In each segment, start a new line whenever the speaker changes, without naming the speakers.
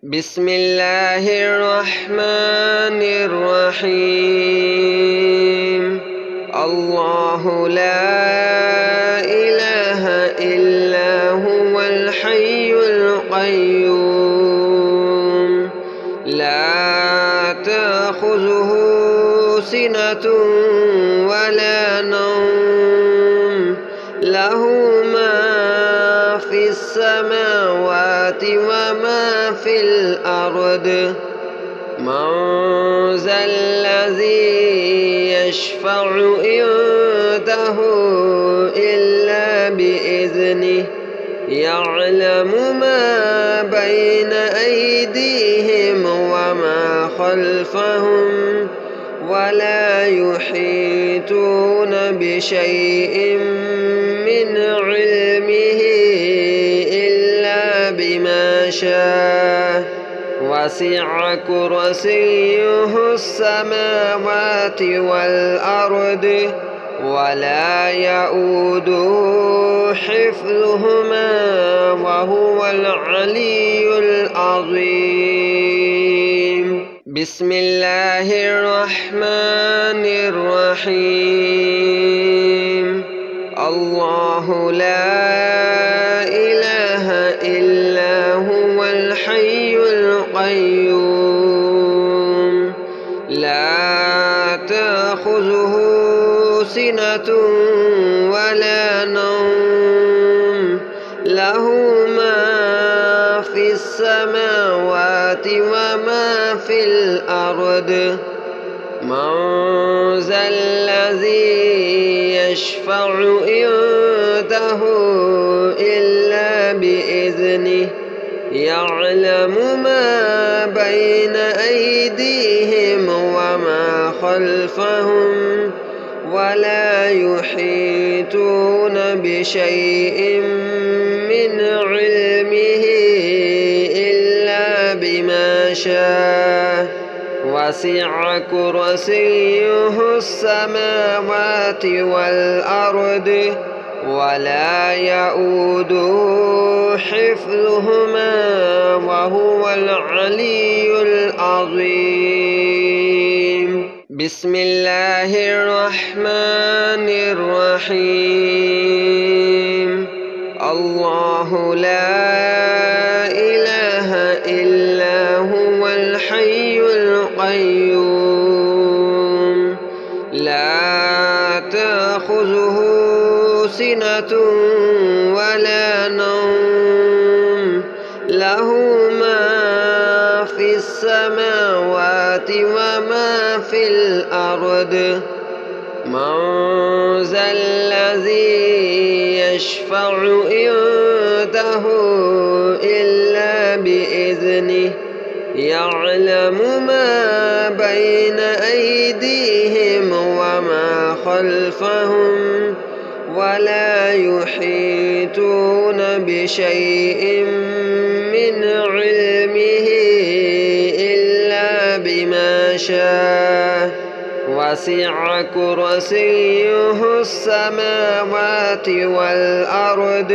بسم الله الرحمن الرحيم. الله لا إله إلا هو الحي القيوم لا تأخذه سنة ولا نوم له ما في السماوات وما في الأرض من ذا الذي يشفع عنده إلا بإذنه يعلم ما بين أيديهم وما خلفهم ولا يحيطون بشيء من علمه إلا بما شاء وسع كرسيه السماوات والأرض ولا يؤوده حفظهما وهو العلي العظيم. بسم الله الرحمن الرحيم. الله لا إله إلا هو الحي القيوم لا تأخذه سنة ولا نوم له ما في السماوات وما في الأرض من ذا الذي يشفع عنده إلا بإذنه يعلم ما بين أيديهم وما خلفهم ولا يحيطون بشيء من علمه إلا بما شاء وسع كرسيه السماوات والأرض ولا يؤوده حفظهما وهو العلي العظيم. بسم الله الرحمن الرحيم. الله لا إله إلا هو الحي القيوم لا تأخذه سنة ولا نوم له ما في السماوات وما في الأرض من ذا الذي يشفع عنده إلا بإذنه يعلم ما بين أيديهم وما خلفهم ولا يحيطون بشيء من علمه إلا بما شاء وسع كرسيه السماوات والأرض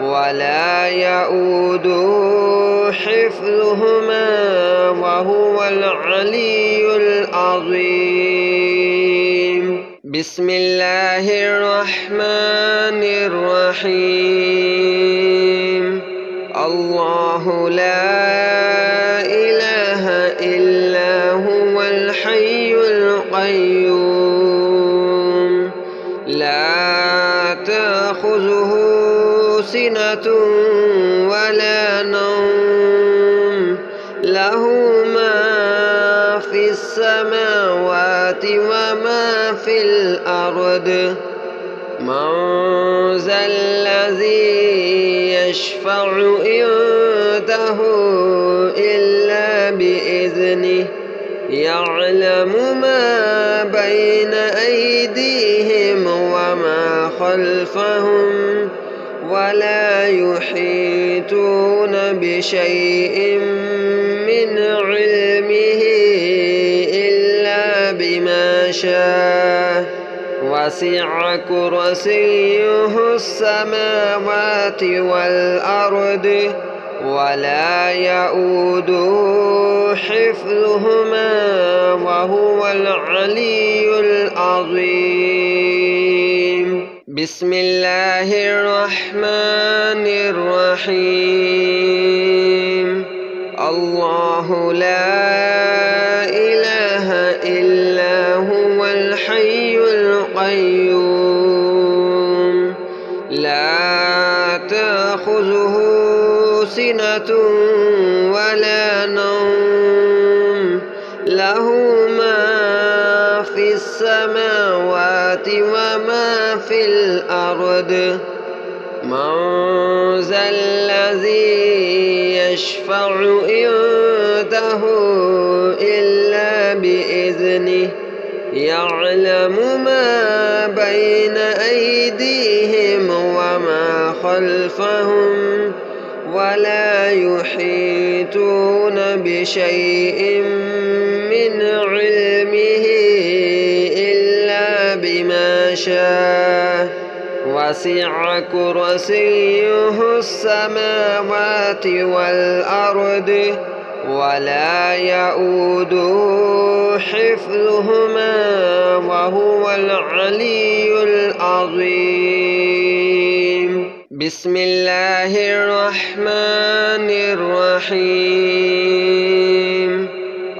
ولا يؤوده حفظهما وهو العلي العظيم. بسم الله الرحمن الرحيم. الله لا إله إلا هو الحي القيوم لا تأخذه سنة ولا نوم له ما في السماوات وما في الأرض من ذا الذي يشفع عنده إلا بإذنه يعلم ما بين أيديهم وما خلفهم ولا يحيطون بشيء من علمه إلا بما شاء وسع كرسيه السماوات والأرض ولا يؤوده حفظهما وهو العلي العظيم. بسم الله الرحمن الرحيم. الله لا إله إلا هو الحي القيوم لا تأخذه سنة ولا نوم له ما في السماوات وما في الأرض. من ذا الذي يشفع عنده إلا بإذنه يعلم ما بين أيديهم وما خلفهم ولا يحيطون بشيء من علمه إلا بما شاء. وسع كرسيه السماوات والأرض ولا يؤوده حفظهما وهو العلي العظيم. بسم الله الرحمن الرحيم.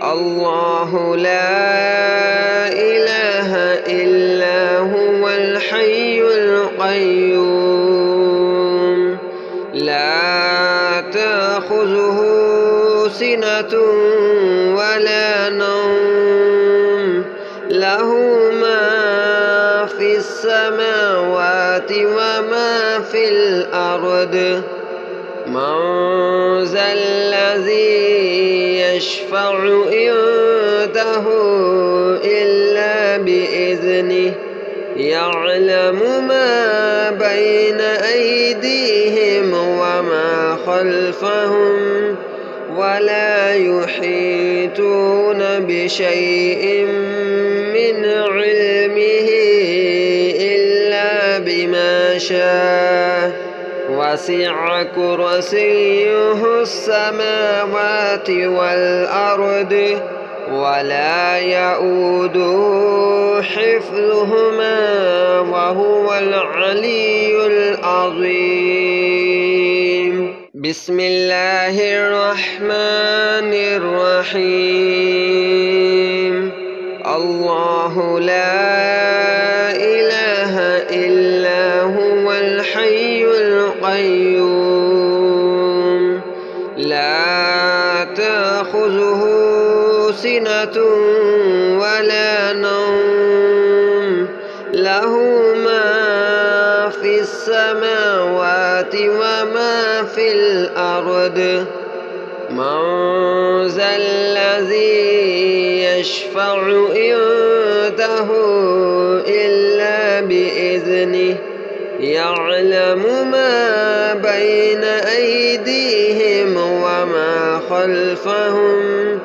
الله لا إله إلا هو الحي القيوم لا تأخذه سنة ولا نوم له ما في السماوات وما في الأرض. من ذا الذي يشفع عنده إلا بإذنه يعلم ما بين أيديهم وما خلفهم ولا يحيطون بشيء من علمه إلا بما شاء. وسع كرسيه السماوات والأرض ولا يؤوده حفظهما وهو العلي العظيم. بسم الله الرحمن الرحيم. الله لا إله إلا هو الحي القيوم لا تأخذه سنة ولا نوم له ما في السماوات وما في الأرض. من ذا الذي يشفع عنده إلا بإذنه يعلم ما بين أيديهم وما خلفهم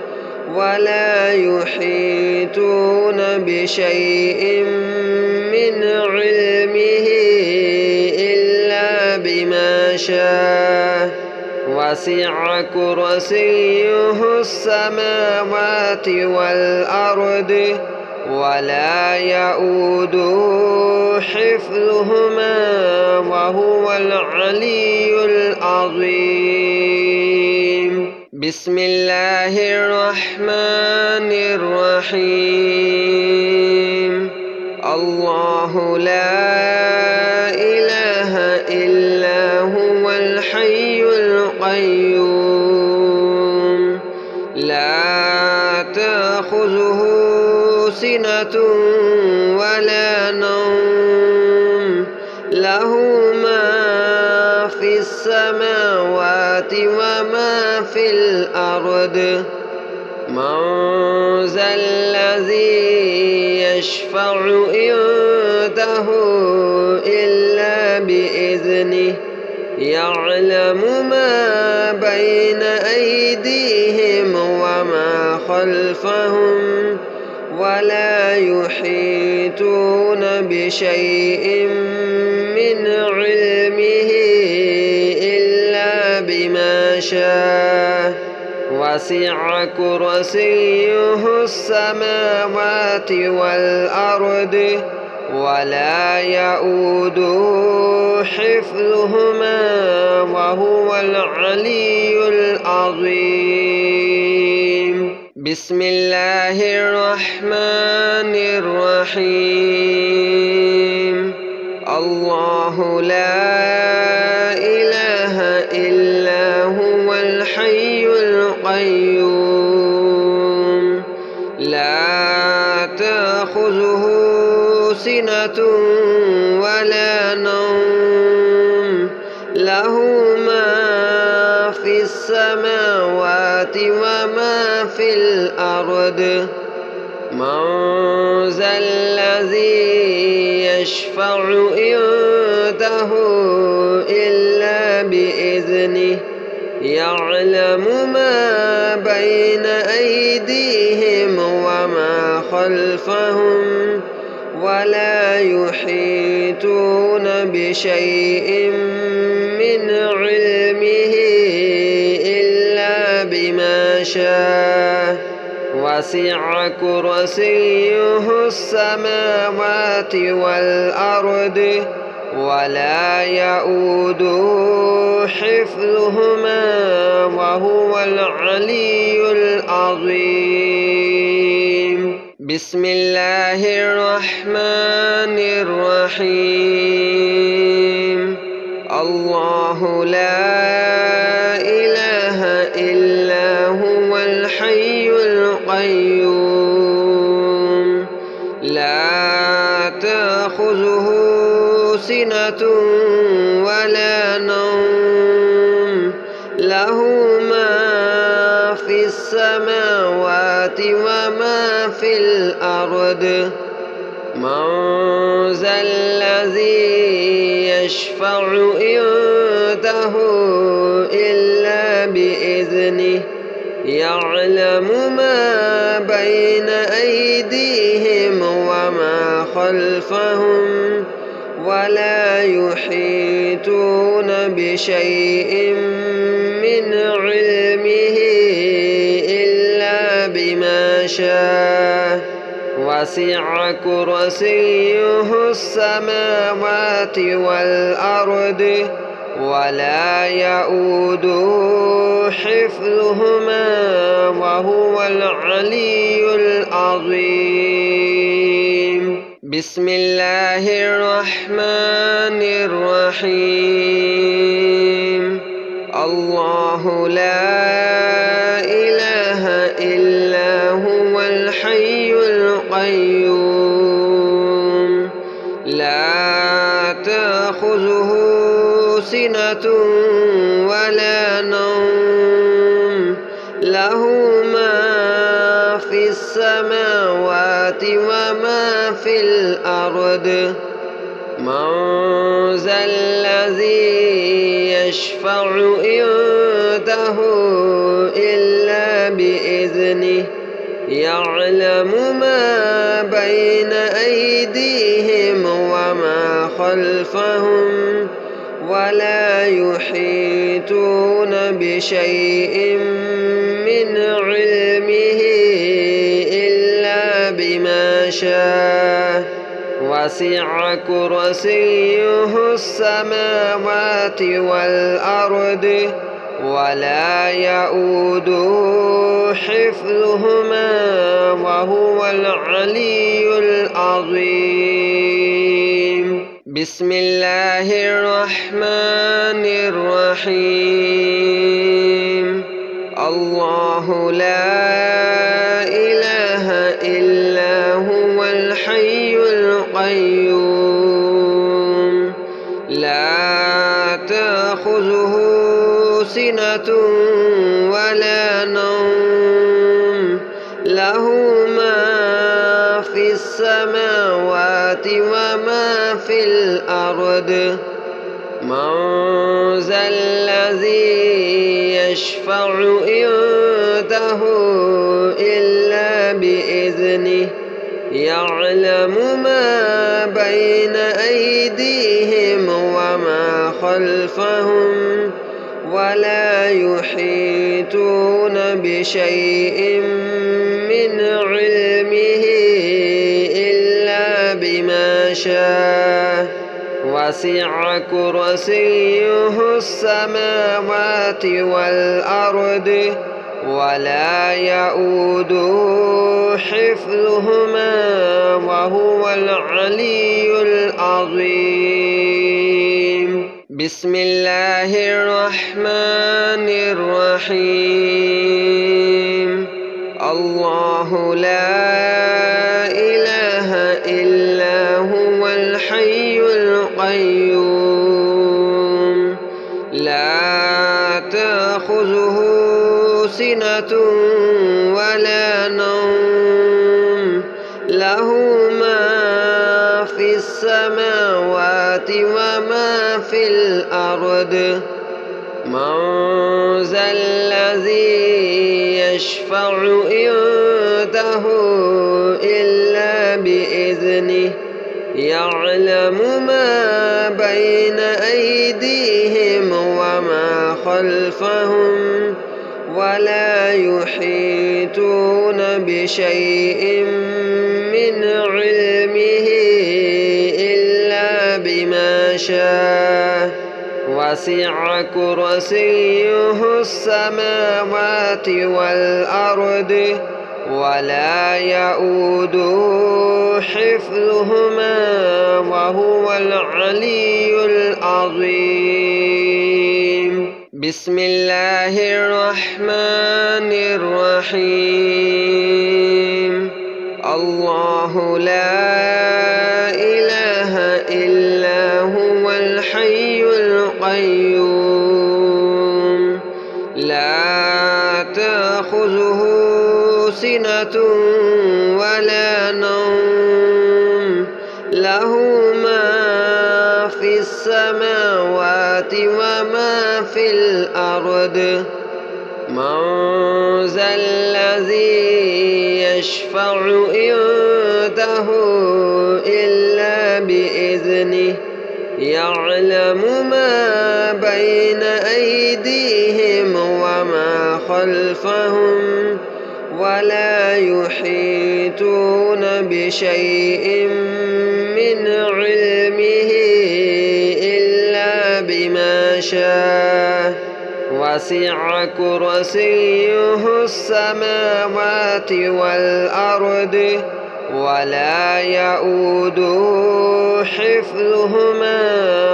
ولا يحيطون بشيء من علمه إلا بما شاء. وسع كرسيه السماوات والأرض ولا يؤوده حفظهما وهو العلي العظيم. بسم الله الرحمن الرحيم. الله لا إله إلا هو الحي القيوم لا تأخذه سنة ولا نوم له ما في السماوات وما في الأرض. من ذا الذي يشفع عنده إلا بإذنه يعلم ما بين أيديهم وما خلفهم ولا يحيطون بشيء من علمه إلا بما يشاء وسع كرسيه السماوات والأرض ولا يؤوده حفظهما وهو العلي العظيم. بسم الله الرحمن الرحيم. الله لا إله إلا هو الحي القيوم لا تأخذه سنة ولا نوم له ما في السماوات وما في الأرض من ذا الذي يشفع عنده إلا بإذنه يعلم ما بين أيديهم وما خلفهم ولا يحيطون بشيء من علمه إلا بما شاء وسع كرسيه السماوات والأرض ولا يؤوده حفظهما وهو العلي العظيم. بسم الله الرحمن الرحيم. الله لا إله إلا هو الحي القيوم لا تأخذه سنة ولا نوم له ما في السماوات وما في الأرض من ذا الذي يشفع عنده إلا بإذنه يعلم ما بين أيديهم وما خلفهم ولا يحيطون بشيء من علمه إلا بما شاء وسع كرسيه السماوات والأرض ولا يؤوده حفظهما وهو العلي العظيم. بسم الله الرحمن الرحيم. الله لا إله إلا هو الحي القيوم لا تأخذه سنة ولا نوم له ما في السماوات وما في الأرض من ذا الذي يشفع عنده إلا بإذنه يعلم ما بين أيديهم وما خلفهم ولا يحيطون بشيء من علمه إلا بما شاء وسع كرسيه السماوات والأرض ولا يؤوده حفظهما وهو العلي العظيم. بسم الله الرحمن الرحيم. الله لا إله إلا هو الحي القيوم لا تأخذه سنة ولا نوم له ما في السماوات وما في الأرض من ذا الذي يشفع عنده إلا بإذنه يعلم ما بين أيديهم وما خلفهم ولا يحيطون بشيء من علمه إلا بما شاء وسع كرسيه السماوات والأرض ولا يؤوده حفظهما وهو العلي العظيم. بسم الله الرحمن الرحيم. الله لا إله إلا هو الحي القيوم لا تأخذه سنة ولا نوم له ما في السماوات وما في الأرض من ذا الذي يشفع عنده إلا بإذنه يعلم ما بين أيديهم وما خلفهم ولا يحيطون بشيء من علمه إلا بما شاء وسع كرسيه السماوات والأرض ولا يؤوده حفظهما وهو العلي العظيم. بسم الله الرحمن الرحيم. الله لا إله إلا هو الحي القيوم لا تأخذه سنة ولا نوم له ما في السماوات وما في الأرض من ذا الذي يشفع عنده إلا بإذنه يعلم ما بين أيديهم وما خلفهم ولا يحيطون بشيء من علمه إلا بما شاء وسع كرسيه السماوات والأرض ولا يؤوده حفظهما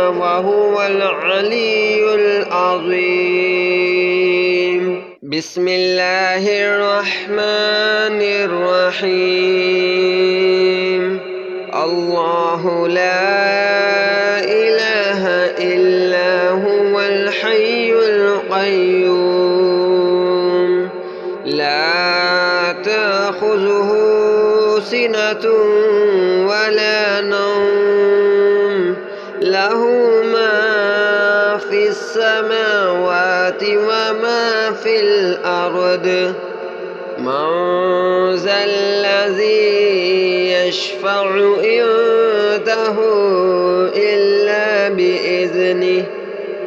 وهو العلي العظيم. بسم الله الرحمن الرحيم. الله لا إله إلا هو الحي القيوم لا تأخذه سنة ولا نوم له ما في السماوات وما في الأرض من ذا الذي يشفع عنده إلا بإذنه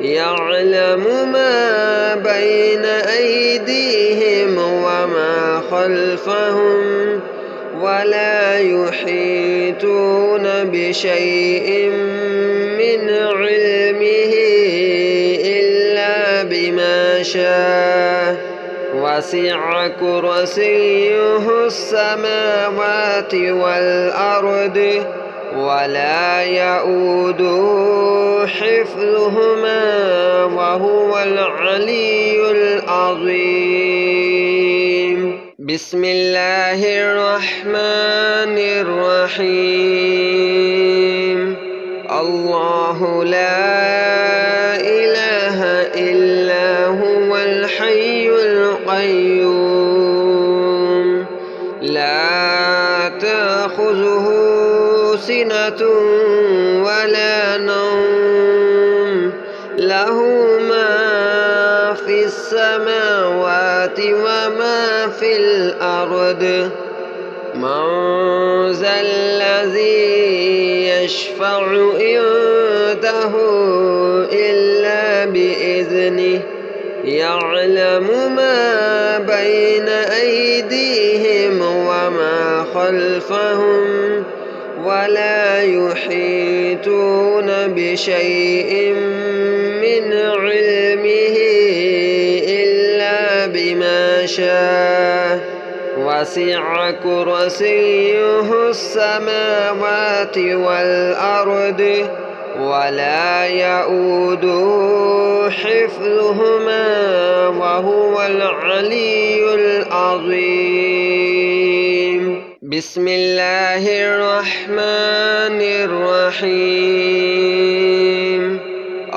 يعلم ما بين أيديهم وما خلفهم ولا يحيطون بشيء من علمه إلا بما شاء وسع كرسيه السماوات والأرض ولا يؤوده حفظهما وهو العلي العظيم. بسم الله الرحمن الرحيم. الله لا إله إلا هو الحي القيوم لا تأخذه سنة ولا نوم له ما في السماوات وما في الأرض من ذا الذي يشفع عنده إلا بإذنه يعلم ما بين أيديهم وما خلفهم ولا يحيطون بشيء من علمه إلا بما شاء وسع كرسيه السماوات والأرض ولا يؤوده حفظهما وهو العلي العظيم. بسم الله الرحمن الرحيم.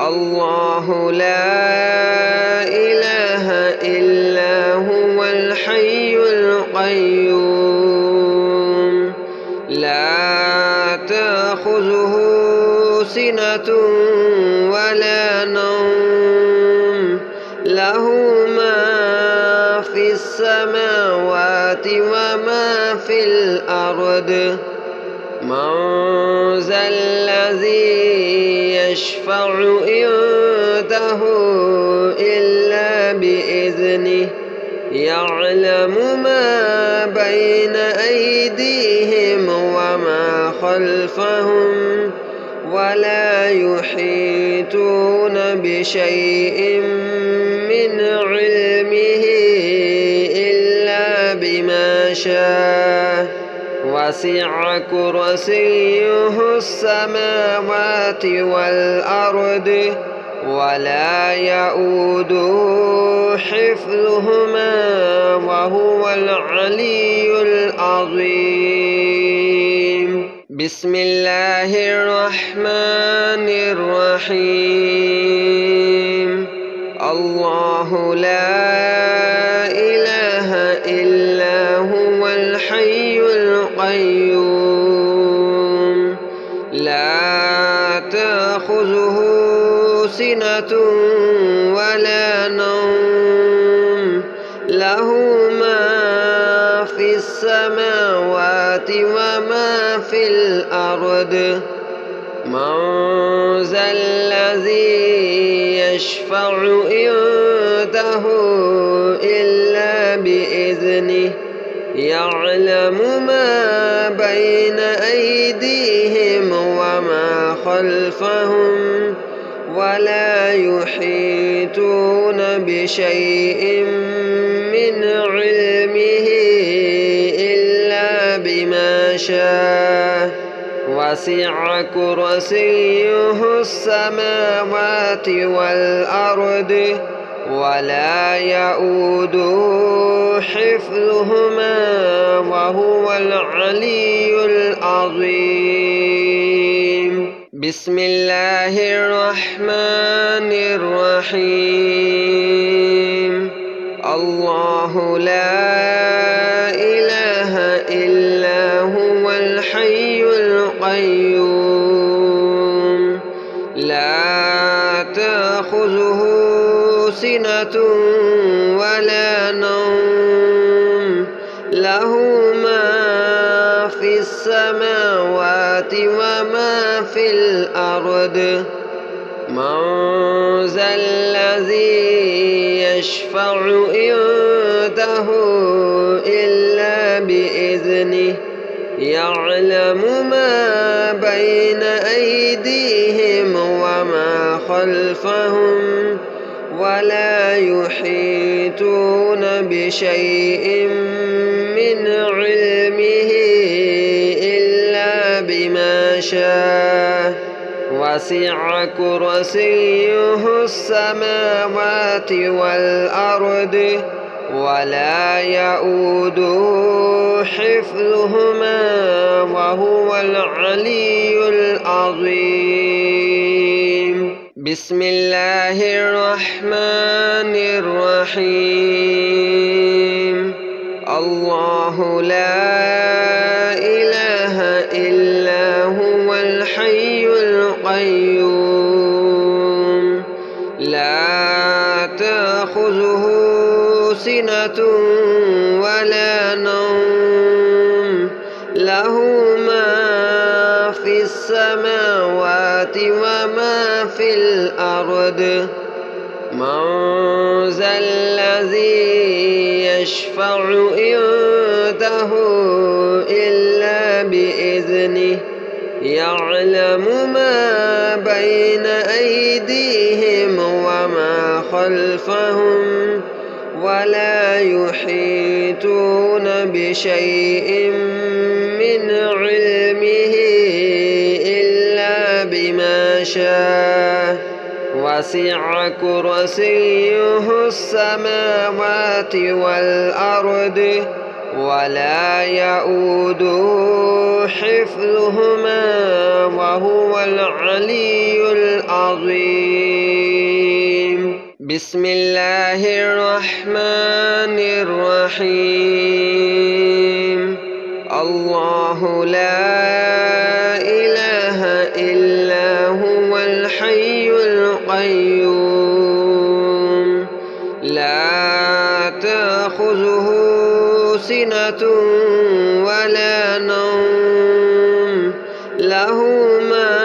الله لا إله إلا هو الحي القيوم لا تأخذه سنة ولا نوم له ما في السماوات وما في الأرض من ذا الذي يشفع عنده إلا بإذنه يعلم ما بين أيديهم وما خلفهم ولا يحيطون بشيء من علمه إلا بما شاء وسع كرسيه السماوات والأرض ولا يؤوده حفظهما وهو العلي العظيم. بسم الله الرحمن الرحيم. الله لا إله إلا هو الحي القيوم لا تأخذه سنة ولا نوم له ما في السماوات وما في الأرض من ذا الذي يشفع عنده إلا بإذنه يعلم ما بين أيديهم وما خلفهم ولا يحيطون بشيء من علمه إلا بما شاء وسع كرسيه السماوات والأرض ولا يؤوده حفظهما وهو العلي العظيم. بسم الله الرحمن الرحيم. الله لا إله إلا هو الحي القيوم لا تأخذه سنة ولا نوم له ما في السماوات وما في الأرض من ذا الذي يشفع عنده إلا بإذنه يعلم ما بين أيديهم وما خلفهم ولا يحيطون بشيء من علمه إلا بما شاء وسع كرسيه السماوات والأرض ولا يؤوده حفظهما وهو العلي العظيم. بسم الله الرحمن الرحيم. الله لا إله إلا هو الحي القيوم لا تأخذه سنة ولا نوم له ما في السماوات وما في الأرض من ذا الذي يشفع عنده إلا بإذنه يعلم ما بين أيديهم وما خلفهم ولا يحيطون بشيء من علمه إلا بما شاء وسع كرسيه السماوات والأرض ولا يؤوده حفظهما وهو العلي العظيم. بسم الله الرحمن الرحيم. الله لا إله إلا هو الحي القيوم لا تأخذه سنة ولا نوم له ما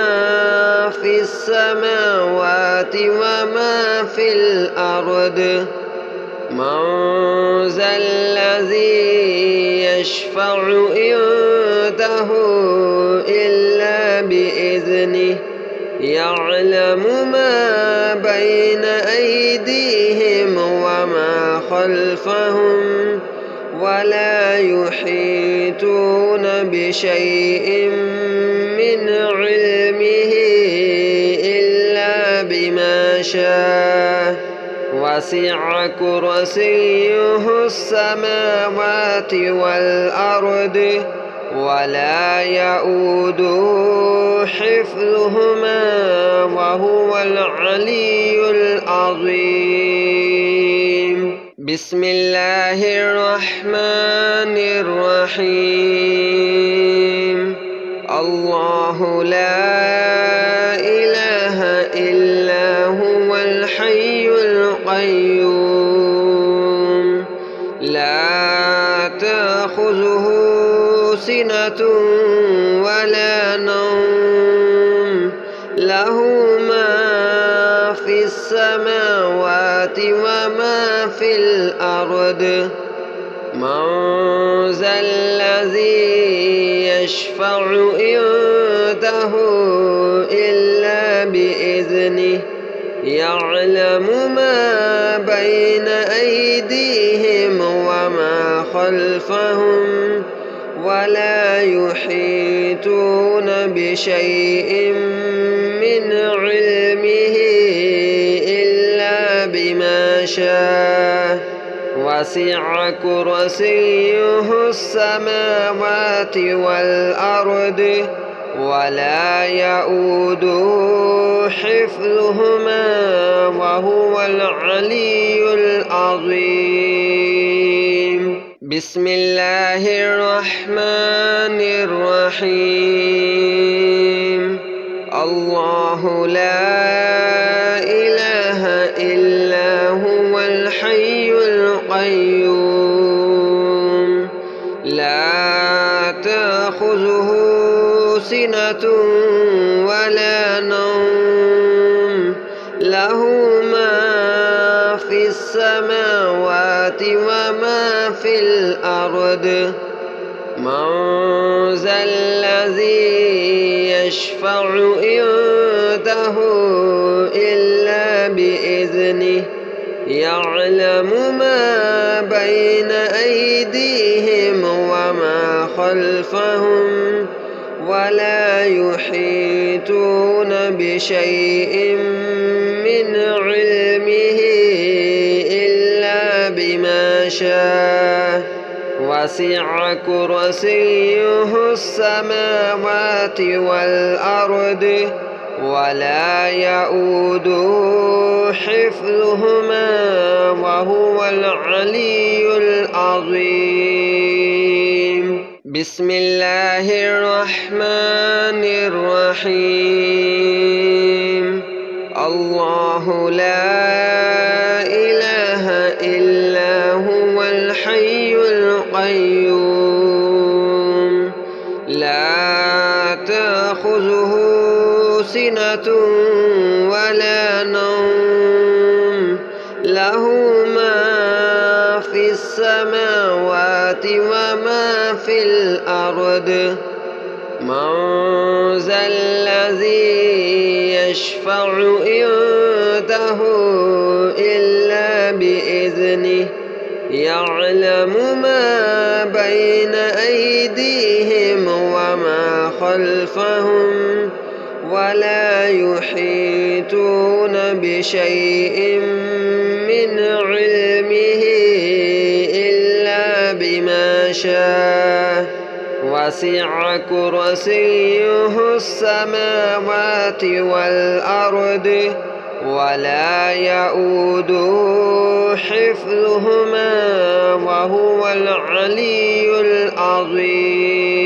في السماوات وما في الأرض من ذا الذي يشفع عنده إلا بإذنه يعلم ما بين أيديهم وما خلفهم ولا يحيطون بشيء من علمه إلا بما شاء وسع كرسيه السماوات والأرض ولا يؤوده حفظهما وهو العلي العظيم. بسم الله الرحمن الرحيم. الله لا إله إلا هو الحي القيوم لا تأخذه سنة ولا نوم له ما في السماوات وما في الأرض من ذا الذي يشفع عنده إلا بإذنه يعلم ما بين أيديهم وما خلفهم ولا يحيطون بشيء من علمه إلا بما شاء وسع كرسيه السماوات والأرض ولا يؤوده حفظهما وهو العلي العظيم. بسم الله الرحمن الرحيم. الله لا إله إلا هو الحي القيوم لا تأخذه سنة ولا نوم له ما في السماوات وما في الأرض من ذا الذي يشفع عنده إلا بإذنه يعلم ما بين أيديهم وما خلفهم ولا يحيطون بشيء من علمه إلا بما شاء وسع كرسيه السماوات والأرض ولا يؤوده حفظهما وهو العلي العظيم. بسم الله الرحمن الرحيم. الله لا إله إلا هو الحي القيوم لا تأخذه سنة ولا نوم السماوات وما في الأرض من ذا الذي يشفع عنده إلا بإذنه يعلم ما بين أيديهم وما خلفهم ولا يحيطون بشيء من علمه إلا بما شاء وسع كرسيه السماوات والأرض ولا يؤوده حفظهما وهو العلي العظيم.